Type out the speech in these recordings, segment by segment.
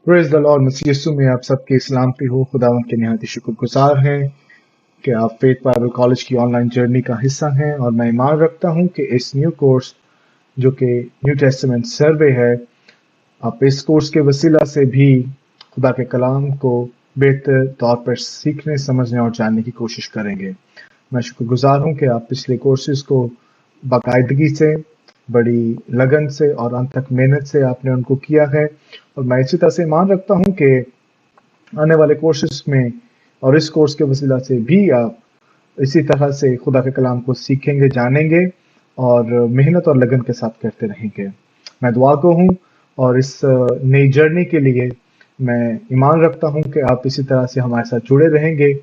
Praise the Lord. मसीह यीशु में आप सबकी सलामती हो। खुदावंद के निहायत ही शुक्रगुजार हैं कि आप फेथ बाइबल कॉलेज की ऑनलाइन जर्नी का हिस्सा हैं, और मैं ईमान रखता हूं कि इस न्यू कोर्स जो कि न्यू टेस्टामेंट सर्वे है, आप इस कोर्स के वसीला से भी खुदा के कलाम को बेहतर तौर पर सीखने, समझने और जानने की कोशिश करेंगे। मैं शुक्रगुजार हूं कि आप पिछले कोर्सेज को बाकायदगी से, बड़ी लगन से और अंत तक मेहनत से आपने उनको किया है, और मैं इसी तरह से ईमान रखता हूं कि आने वाले कोर्सेज में और इस कोर्स के वसीला से भी आप इसी तरह से खुदा के कलाम को सीखेंगे, जानेंगे और मेहनत और लगन के साथ करते रहेंगे। मैं दुआ को हूँ, और इस नई जर्नी के लिए मैं ईमान रखता हूँ कि आप इसी तरह से हमारे साथ जुड़े रहेंगे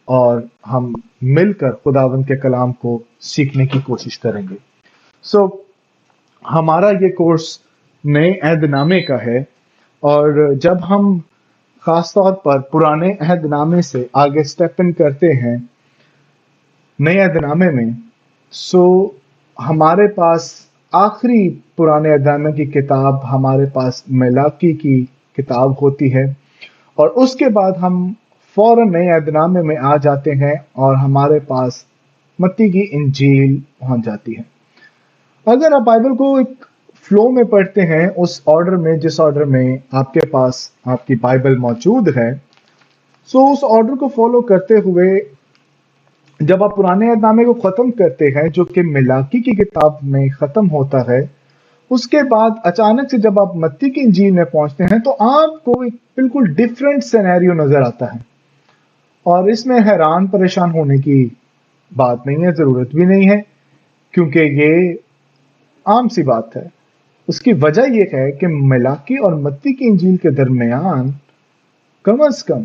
और हम मिलकर खुदावंद के कलाम को सीखने की कोशिश करेंगे। हमारा ये कोर्स नए अहदनामे का है, और जब हम खास तौर पर पुराने अहदनामे से आगे स्टेप इन करते हैं नए अहदनामे में, हमारे पास आखिरी पुराने अहदनामे की किताब, हमारे पास मलाकी की किताब होती है, और उसके बाद हम फौरन नए अहदनामे में आ जाते हैं और हमारे पास मत्ती की इंजील पहुंच जाती है। अगर आप बाइबल को एक फ्लो में पढ़ते हैं, उस ऑर्डर में जिस ऑर्डर में आपके पास आपकी बाइबल मौजूद है, उस ऑर्डर को फॉलो करते हुए जब आप पुराने अहदनामे को खत्म करते हैं जो कि मलाकी की किताब में खत्म होता है, उसके बाद अचानक से जब आप मत्ती की इंजील में पहुंचते हैं तो आपको एक बिल्कुल डिफरेंट सिनेरियो नजर आता है, और इसमें हैरान परेशान होने की बात नहीं है, जरूरत भी नहीं है, क्योंकि ये आम सी बात है। उसकी वजह यह है कि मलाकी और मत्ती की इंजील के दरमियान कम से कम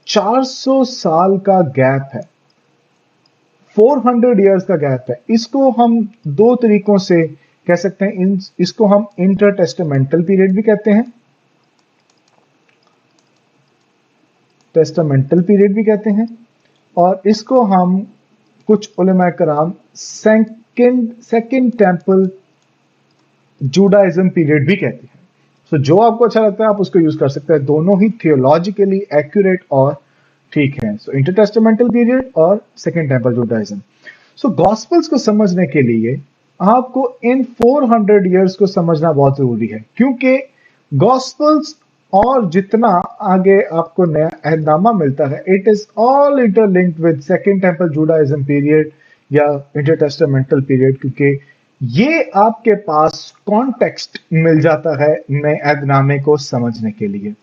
400 साल का गैप है, 400 इयर्स का गैप है। इसको हम दो तरीकों से कह सकते हैं। इसको हम इंटरटेस्टामेंटल पीरियड भी कहते हैं, टेस्टामेंटल पीरियड भी कहते हैं, और इसको हम कुछ उलमा कराम सेकंड टेंपल जूडाइज्म पीरियड भी कहते हैं। जो आपको अच्छा लगता है आप उसको यूज कर सकते हैं, दोनों ही थियोलॉजिकली एक्यूरेट और ठीक है। इंटरटेस्टामेंटल पीरियड और सेकंड टेंपल जूडाइज्म। गॉस्पेल्स को समझने के लिए आपको इन 400 इयर्स को समझना बहुत जरूरी है, क्योंकि गॉस्पेल्स और जितना आगे आपको नया अहदनामा मिलता है, it is all interlinked with second temple Judaism period या इंटरटेस्टामेंटल पीरियड, क्योंकि ये आपके पास कॉन्टेक्स्ट मिल जाता है नए अहदनामे को समझने के लिए।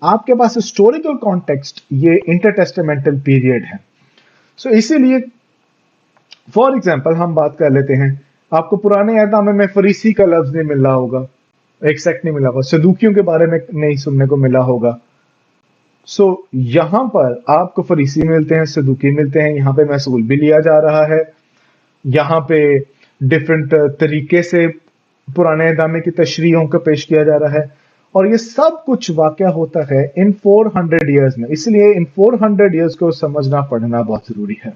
आपके पास हिस्टोरिकल कॉन्टेक्स्ट ये इंटरटेस्टामेंटल पीरियड है। इसीलिए फॉर एग्जांपल हम बात कर लेते हैं, आपको पुराने अहदनामे में फरीसी का लफ्ज नहीं मिल रहा होगा, एक सेक्ट नहीं मिला होगा, सदूकियों के बारे में नहीं सुनने को मिला होगा। यहां पर आपको फरीसी मिलते हैं, सदूकी मिलते हैं, यहां पे महसूल भी लिया जा रहा है, यहां पे डिफरेंट तरीके से पुराने अहदनामे की तशरीहों को पेश किया जा रहा है, और ये सब कुछ वाकया होता है इन 400 इयर्स में। इसलिए इन 400 इयर्स को समझना पढ़ना बहुत जरूरी है।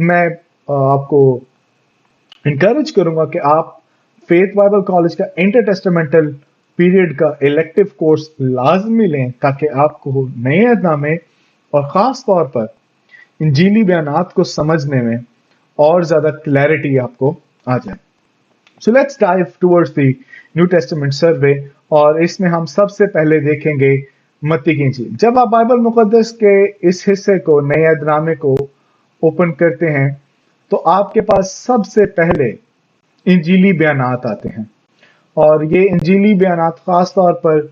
मैं आपको इंकरेज करूंगा कि आप फेथ बाइबल कॉलेज का इंटरटेस्टामेंटल पीरियड का इलेक्टिव कोर्स लाजमी लें, ताकि आपको नए अहदनामे और खास तौर पर इंजीली बयानात को समझने में और ज्यादा क्लैरिटी आपको आ जाए। Let's dive towards the New Testament survey, और इसमें हम सबसे पहले देखेंगे मत्ती की इंजील। जब आप बाइबल मुकद्दस के इस हिस्से को, नए अहदनामे को ओपन करते हैं, तो आपके पास सबसे पहले इंजीली बयानात आते हैं, और ये इंजीली बयानात खास तौर पर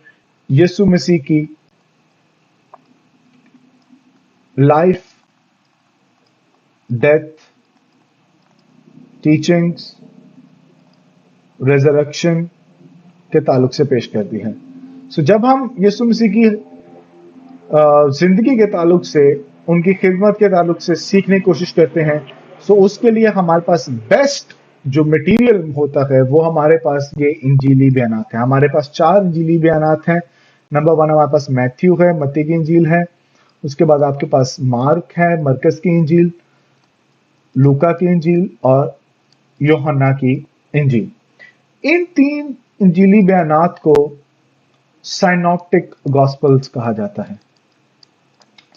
यीशु मसीह की लाइफ, डेथ, टीचिंग्स, रेजरेक्शन के ताल्लुक से पेश करती है। जब हम यीशु मसीह की जिंदगी के ताल्लुक से, उनकी खिदमत के ताल्लुक से सीखने की कोशिश करते हैं, उसके लिए हमारे पास बेस्ट जो मटेरियल होता है वो हमारे पास ये इंजीली बयानात है। हमारे पास 4 इंजीली बयानात हैं। नंबर 1 हमारे पास मैथ्यू है, मत्ती की इंजील है। उसके बाद आपके पास मार्क है, मरकस की इंजील, लूका की इंजील और यूहन्ना की इंजील। इन 3 इंजीली बयानात को साइनॉप्टिक गॉस्पल्स कहा जाता है।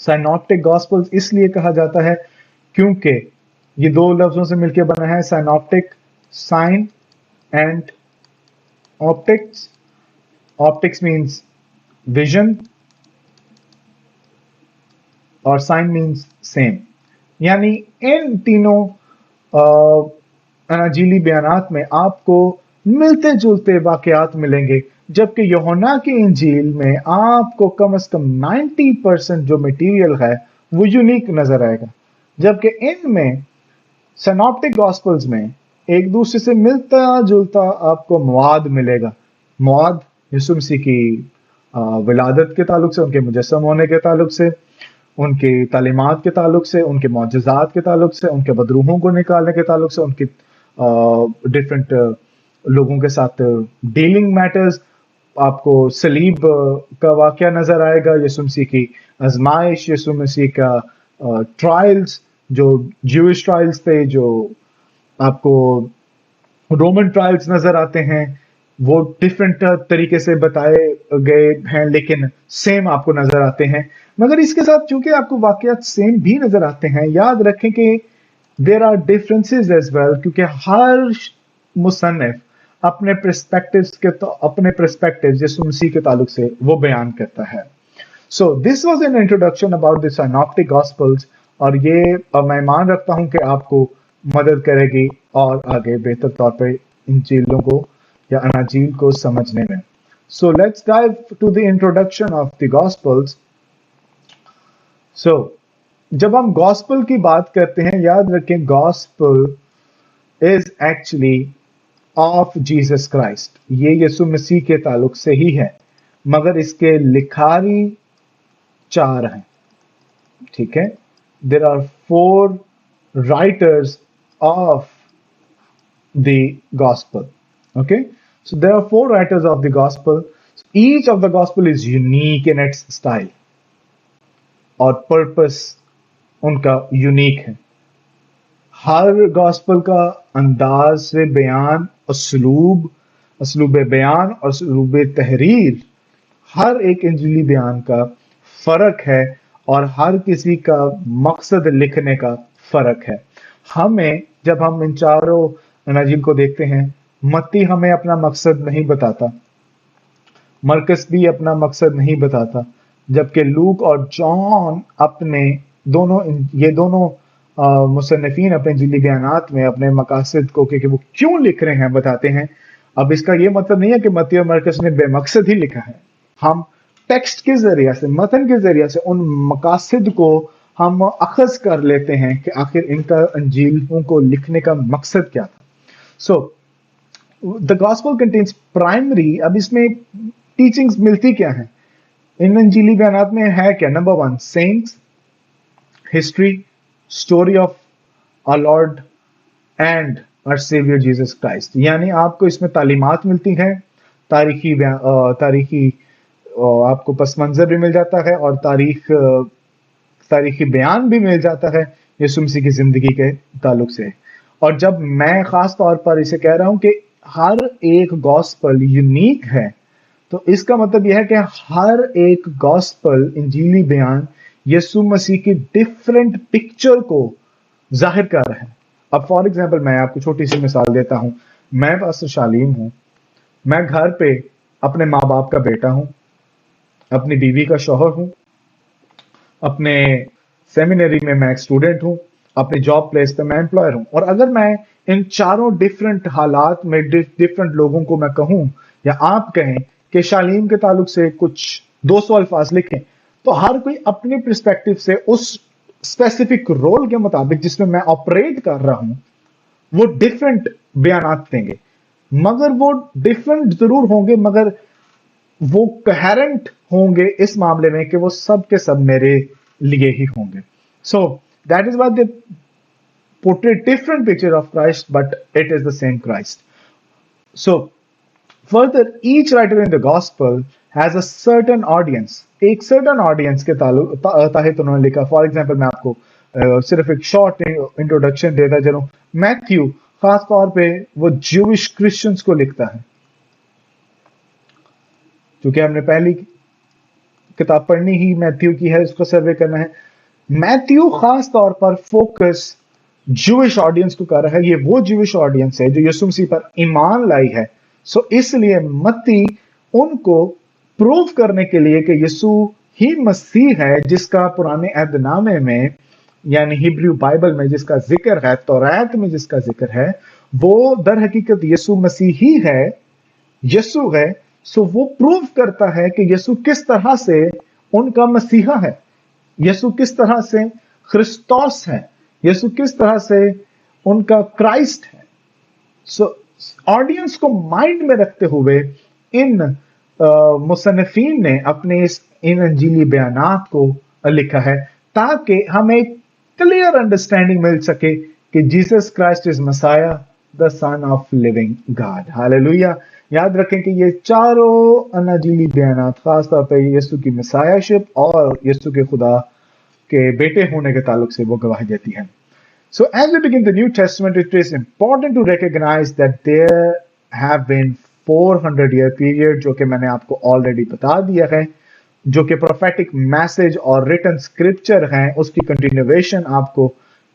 साइनॉप्टिक गॉस्पल्स इसलिए कहा जाता है क्योंकि ये दो लफ्जों से मिलकर बना है, synoptic, syn and optics. Optics means vision और साइन मीन्स सेम। यानी इन तीनों अनाजीली बयानात में आपको मिलते जुलते वाकयात मिलेंगे, जबकि यूहन्ना की इंजील में आपको कम से कम 90% जो मटेरियल है वो यूनिक नजर आएगा, जबकि इनमें सिनॉप्टिक गॉस्पल्स में एक दूसरे से मिलता जुलता आपको मवाद मिलेगा। मवाद यीशु मसीह की विलादत के ताल्लुक से, उनके मुजस्सम होने के ताल्लुक से, उनके तालीमात के ताल्लुक से, उनके मौजज़ात के ताल्लुक से, उनके बदरूहों को निकालने के ताल्लुक से, उनके डिफरेंट लोगों के साथ डीलिंग मैटर्स। आपको सलीब का वाकया नजर आएगा, यीशु मसीह की आजमाइश, यीशु मसीह का ट्रायल्स, जो ज्यूइश ट्रायल्स थे, जो आपको रोमन ट्रायल्स नजर आते हैं, वो डिफरेंट तरीके से बताए गए हैं लेकिन सेम आपको नजर आते हैं। मगर इसके साथ चूंकि आपको वाकयात सेम भी नजर आते हैं, याद रखें कि there are differences as well, क्योंकि हर मुसन्निफ अपने पर्सपेक्टिव्स यीशु मसीह के ताल्लुक से वो बयान करता है। So this was an introduction about the synoptic gospels, और ये मैं मान रखता हूं कि आपको मदद करेगी और आगे बेहतर तौर पे इंजीलों को या अनाजील को समझने में। So let's dive to the introduction of the gospels. So जब हम गॉस्पल की बात करते हैं, याद रखें gospel is actually of Jesus Christ, ये यीशु मसीह के ताल्लुक से ही है, मगर इसके लिखारी 4 हैं। ठीक है, there are 4 writers of the gospel. Okay, so there are 4 writers of the gospel. Each of the gospel is unique in its style, और पर्पस उनका यूनिक है। हर गॉस्पल का अंदाज से बयान, असलूब बयान और असलूब तहरीर, हर एक इंजीली बयान का फर्क है, और हर किसी का मकसद लिखने का फर्क है। हमें जब हम इन चारों अनाजील को देखते हैं, मत्ती हमें अपना मकसद नहीं बताता, मरकस भी अपना मकसद नहीं बताता, जबकि लूक और जॉन अपने दोनों मुसन्निफीन अपने इंजीली बयानात में अपने मकासद को कि वो क्यों लिख रहे हैं बताते हैं। अब इसका ये मतलब नहीं है कि मत्ती और मरकस ने बेमकसद ही लिखा है। हम टेक्स्ट के जरिए से, मतन के जरिए से उन मकासद को हम अखज़ कर लेते हैं कि आखिर इनका इंजीलों को लिखने का मकसद क्या था। So the gospel contains primary, अब इसमें टीचिंग्स मिलती क्या है इन इंजीली बयानात में, है क्या? Number 1 saints, history, story of our lord and our saviour Jesus Christ. यानी आपको इसमें तालीमात मिलती हैं, तारीखी आपको पस मंजर भी मिल जाता है, और तारीखी बयान भी मिल जाता है यीशु मसीह की जिंदगी के ताल्लुक से। और जब मैं खास तौर पर इसे कह रहा हूं कि हर एक गॉस्पल यूनिक है, तो इसका मतलब यह है कि हर एक गॉस्पल इंजीली बयान यीशु मसीह की डिफरेंट पिक्चर को जाहिर कर रहा है। अब फॉर एग्जांपल मैं आपको छोटी सी मिसाल देता हूं। मैं पास्टर शालीम हूं, मैं घर पे अपने माँ बाप का बेटा हूं, अपनी बीवी का शौहर हूं, अपने सेमिनरी में मैं एक स्टूडेंट हूं, अपने जॉब प्लेस पे मैं एम्प्लॉयर हूं। और अगर मैं इन चारों डिफरेंट हालात में डिफरेंट लोगों को मैं कहूं, या आप कहें कि शालीम के ताल्लुक से कुछ 200 अल्फाज लिखें, तो हर कोई अपने पर्सपेक्टिव से उस स्पेसिफिक रोल के मुताबिक जिसमें मैं ऑपरेट कर रहा हूं, वो डिफरेंट बयानात देंगे। मगर वो डिफरेंट जरूर होंगे, मगर वो कोहेरेंट होंगे इस मामले में कि वो सब के सब मेरे लिए ही होंगे। So that is why they portray different picture of Christ, but it is the same Christ. So further, each writer in the gospel has a certain audience. एक certain audience के तहत उन्होंने लिखा। फॉर एग्जाम्पल मैं आपको सिर्फ एक short introduction देता चलूं। मैथ्यू खास तौर पे वो ज्यूइश क्रिश्चियंस को लिखता है। چونکہ ہم نے پہلی کتاب پڑھنی ہی میتھیو کی ہے، اس کو سروے کرنا ہے. میتھیو خاص طور پر فوکس جوش آڈینس کو کر رہا ہے. یہ وہ جوش آڈینس ہے جو یسوع مسیح پر ایمان لائی ہے. سو اس لیے متی ان کو پروو کرنے کے لیے کہ یسوع ہی مسیح ہے، جس کا پرانے عہد نامے میں یعنی ہیبریو بائبل میں جس کا ذکر ہے، توریت میں جس کا ذکر ہے، وہ در حقیقت یسوع مسیح ہی ہے، یسوع ہے. سو وہ پروو کرتا ہے کہ یسوع کس طرح سے ان کا مسیحا ہے، یسوع کس طرح سے خرستوس ہے، یسوع کس طرح سے ان کا کرائسٹ ہے. سو آڈینس کو مائنڈ میں رکھتے ہوئے ان مصنفین نے اپنے ان انجیلی بیانات کو لکھا ہے تاکہ ہمیں کلیئر انڈرسٹینڈنگ مل سکے کہ Jesus Christ is Messiah the son of living God. Hallelujah. یاد رکھیں کہ یہ چاروں انجیلی بیانات خاص طور پہ یسوع کی مسایا شپ اور یسوع کے خدا کے بیٹے ہونے کے تعلق سے وہ گواہی دیتی ہیں. So as we begin the New Testament, it is important to recognize that there have been 400-year period جو کہ میں نے آپ کو already بتا دیا ہے، جو کہ prophetic message اور written scripture ہیں، اس کی continuation آپ کو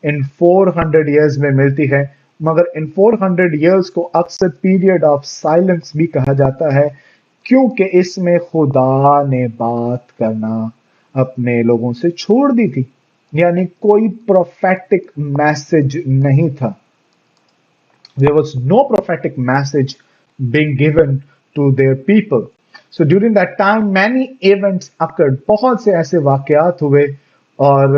ان 400 years میں ملتی ہے. مگر ان 400 years کو اکثر period of silence بھی کہا جاتا ہے کیونکہ اس میں خدا نے بات کرنا اپنے لوگوں سے چھوڑ دی تھی، یعنی کوئی prophetic message نہیں تھا. There was no prophetic message being given to their people. So during that time many events occurred. بہت سے ایسے واقعات ہوئے اور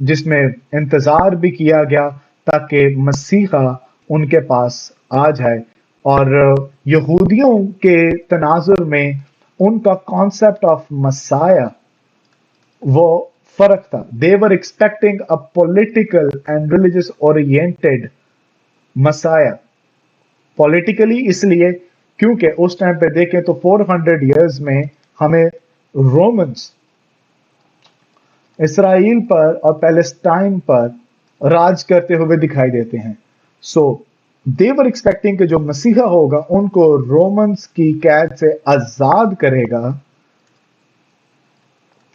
جس میں انتظار بھی کیا گیا تاکہ مسیحا ان کے پاس آ جائے. اور یہودیوں کے تناظر میں ان کا کانسیپٹ آف مسایا وہ فرق تھا. They were expecting a political and religious oriented Messiah. Politically اس لیے کیونکہ اس ٹائم پہ دیکھیں تو 400 years میں ہمیں رومنز اسرائیل پر اور پیلسٹائن پر راج کرتے ہوئے دکھائی دیتے ہیں. So they were expecting کہ جو مسیحا ہوگا ان کو رومنز کی قید سے آزاد کرے گا،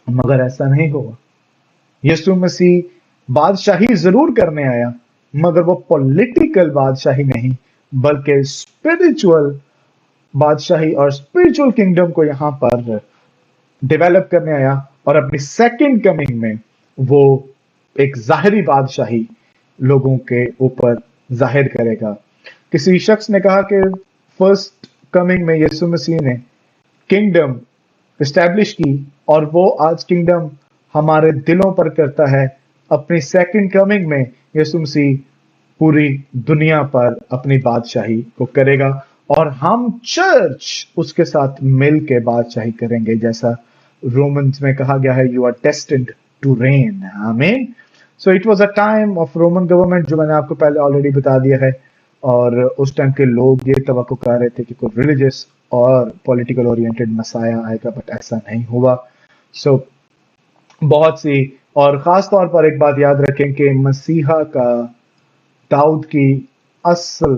مگر ایسا نہیں ہوا. یسوع مسیح بادشاہی ضرور کرنے آیا مگر وہ پولیٹیکل بادشاہی نہیں بلکہ اسپرچول بادشاہی اور اسپرچول کنگڈم کو یہاں پر ڈیولپ کرنے آیا، اور اپنی سیکنڈ کمنگ میں وہ ایک ظاہری بادشاہی لوگوں کے اوپر ظاہر کرے گا. کسی شخص نے کہا کہ فرسٹ کمنگ میں یسوع مسیح نے کنگڈم اسٹیبلش کی اور وہ آج کنگڈم ہمارے دلوں پر کرتا ہے. اپنی سیکنڈ کمنگ میں یسوع مسیح پوری دنیا پر اپنی بادشاہی کو کرے گا اور ہم چرچ اس کے ساتھ مل کے بادشاہی کریں گے، جیسا رومنز میں کہا گیا ہے یو آر ڈیسٹنڈ ٹو رین. آمین. So it was a time of Roman government جو میں نے آپ کو پہلے آلریڈی بتا دیا ہے، اور اس ٹائم کے لوگ یہ توقع کر رہے تھے کہ کوئی ریلیجس اور پولیٹیکل اورینٹڈ مسایا آئے گا، بٹ ایسا نہیں ہوا. سو بہت سی، اور خاص طور پر ایک بات یاد رکھیں کہ مسیحا کا داؤد کی اصل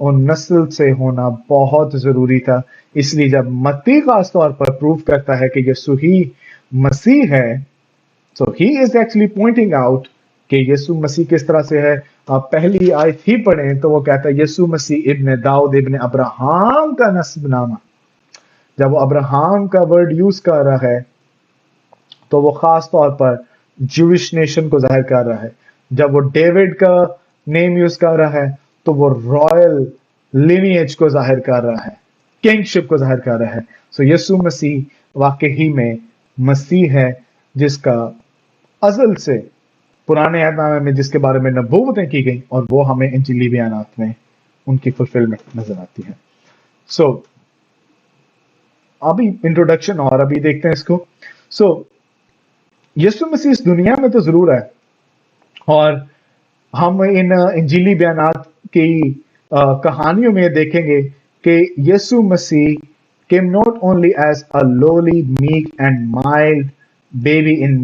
اور نسل سے ہونا بہت ضروری تھا. اس لیے جب متی خاص طور پر پروف کرتا ہے کہ یسوع ہی مسیح ہے، so he is actually pointing out کہ یسوع مسیح کس طرح سے ہے. آپ پہلی آیت ہی پڑھیں تو وہ کہتا ہے یسوع مسیح ابن داؤد ابن ابراہم کا نسب نامہ. جب وہ ابراہم کا ورڈ یوز کر رہا ہے تو وہ خاص طور پر جوش نیشن کو ظاہر کر رہا ہے. جب وہ ڈیوڈ کا نیم یوز کر رہا ہے تو وہ رائل لینیج کو ظاہر کر رہا ہے، کنگ شپ کو ظاہر کر رہا ہے. سو یسوع مسیح واقعی میں مسیح ہے جس کا ازل سے پرانے عہد نامے میں جس کے بارے میں نبوتیں کی گئیں اور وہ ہمیں انجیلی بیانات میں ان کی فلفلمنٹ نظر آتی ہے. سو ابھی انٹروڈکشن اور ابھی دیکھتے ہیں اس کو. سو یسوع مسیح اس دنیا میں تو ضرور ہے، اور ہم ان انجیلی بیانات کی کہانیوں میں دیکھیں گے کہ یسوع مسیح came not only as a lowly, meek and mild baby in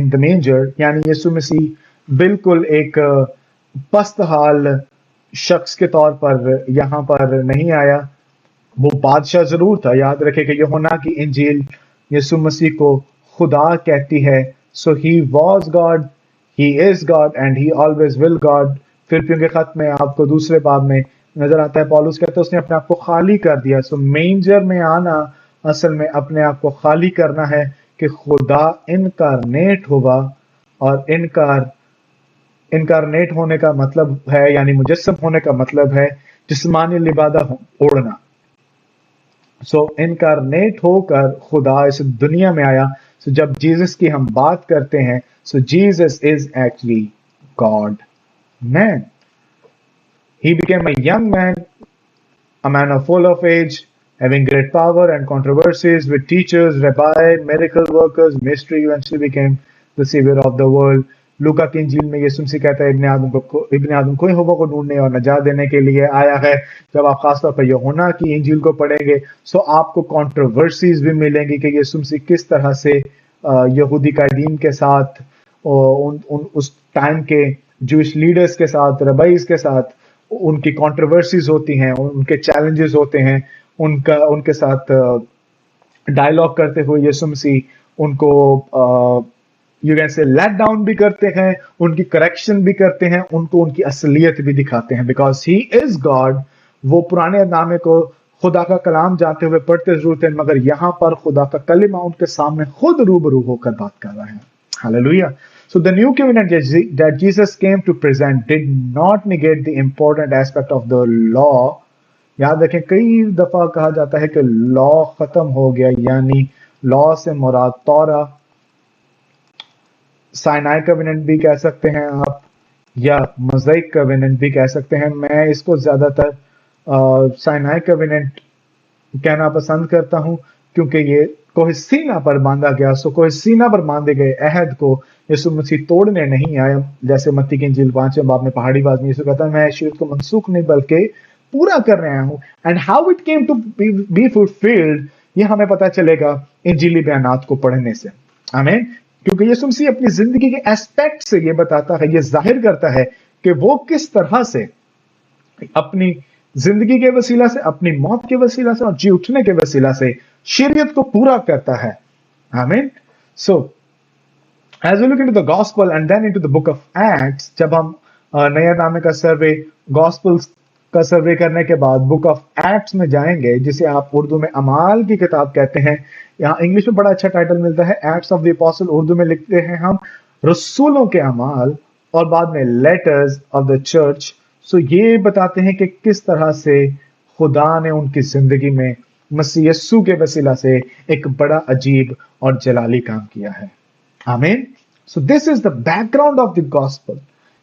the manger، یعنی یسوع مسیح بالکل ایک پست حال شخص کے طور پر یہاں پر نہیں آیا वो बादशाह जरूर था। याद रखें कि यूहन्ना की इंजील यीशु मसीह को खुदा कहती है। So he was God, he is God and he always will God. फिलिपियों के खत में आपको दूसरे बाब में नजर आता है, पौलुस कहते हैं उसने अपने आप को खाली कर दिया। सो मेंजर में आना असल में अपने आप को खाली करना है कि खुदा इनकारनेट होगा। और इनकारनेट होने का मतलब है, यानी मुजस्सम होने का मतलब है जिस्मानी लिबादा ओढ़ना। सो इनकारनेट होकर खुदा इस दुनिया में आया। सो जब जीसस की हम बात करते हैं, so Jesus is actually God man. He became a young man, a man of full of age, having great power and controversies with teachers, rabbi, miracle workers, mystery, eventually became the savior of the world. लूका की इंजील में यीशु मसीह कहता है इब्न आदम को यहोवा को ढूंढने और नजात देने के लिए आया है। जब आप खासतौर पर यूहन्ना की इंजील को पढ़ेंगे, सो आपको कंट्रोवर्सीज भी मिलेंगी कि यीशु मसीह किस तरह से यहूदी कायदीन के साथ उस टाइम के जूइश लीडर्स के साथ, रबाइस के साथ उनकी कंट्रोवर्सीज होती हैं, उनके चैलेंजेस होते हैं, उनके साथ डायलॉग करते हुए यीशु मसीह उनको you can say let down भी करते हैं, उनकी करेक्शन भी करते हैं, उनको उनकी असलियत भी दिखाते हैं। Because he is God. वो पुराने नामे को खुदा का कलाम जानते हुए पढ़ते जरूर थे, मगर यहाँ पर खुदा का कलिमा उनके सामने खुद रूबरू होकर बात कर रहे हैं। Hallelujah. So the new covenant that Jesus came to present did not negate the important aspect of the law. याद रखें कई दफा कहा जाता है कि लॉ खत्म हो गया, यानी लॉ से मुराद तौरा, साइनाई कवेनेंट भी कह सकते हैं आप, या मोज़ाइक कवेनेंट भी कह सकते हैं। मैं इसको ज्यादातर साइनाई कवेनेंट कहना पसंद करता हूं, क्योंकि ये कोहसीना पर बांधा गया। सो कोहसीना पर बांधे गए अहद को यीशु मसीह तोड़ने नहीं आया। जैसे मत्ती की इंजील 5वें बाब में पहाड़ी बात में यीशु कहता है मैं शरीयत को मनसूख नहीं बल्कि पूरा कर रहा हूं। And how it came to be fulfilled, ये हमें पता चलेगा इंजीली बयानात को पढ़ने से। आमीन। क्योंकि यीशु मसीह अपनी जिंदगी के एस्पेक्ट से ये बताता है, ये जाहिर करता है कि वो किस तरह से अपनी जिंदगी के वसीला से, अपनी मौत के वसीला से और जी उठने के वसीला से शरीयत को पूरा करता है। आमीन। सो as we look into the gospel and then into the book of Acts, जब हम नया नामे का सर्वे, गॉस्पल्स का सर्वे करने के बाद बुक ऑफ एक्ट्स में जाएंगे, जिसे आप उर्दू में अमाल की किताब कहते हैं। यहाँ इंग्लिश में बड़ा अच्छा टाइटल मिलता है, acts of the apostle. Urdu में लिखते हैं हम रसूलों के अमाल, और बाद में लेटर्स ऑफ द चर्च। सो ये बताते हैं कि किस तरह से खुदा ने उनकी जिंदगी में मसीह यस्सू के वसीला से एक बड़ा अजीब और जलाली काम किया है। आमीन। So this is the background of the gospel.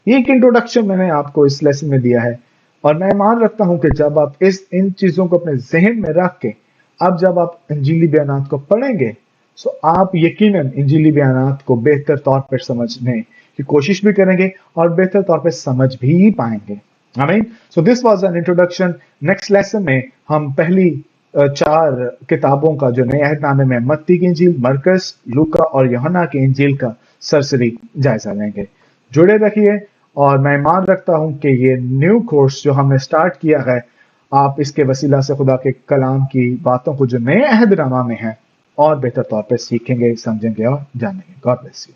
ये एक इंट्रोडक्शन मैंने आपको इस लेसन में दिया है, और मैं मान रखता हूं कि जब आप इन चीजों को अपने जहन में रख के अब जब आप इंजीली बयानात को पढ़ेंगे, सो आप यकीनन इंजीली बयानात को बेहतर तौर पर समझने की कोशिश भी करेंगे और बेहतर तौर पर समझ भी पाएंगे। आमीन। सो this was an introduction. Next lesson में हम पहली 4 किताबों का जो नए अहदनामे में मत्ती की इंजील, मरकस, लूका और यूहन्ना की इंजील का सरसरी जायजा लेंगे। जुड़े रखिए, और मैं मान रखता हूं कि ये न्यू कोर्स जो हमने स्टार्ट किया है, आप इसके वसीला से खुदा के कलाम की बातों को जो नए अहदनामा में है और बेहतर तौर पर सीखेंगे, समझेंगे और जानेंगे। God bless you.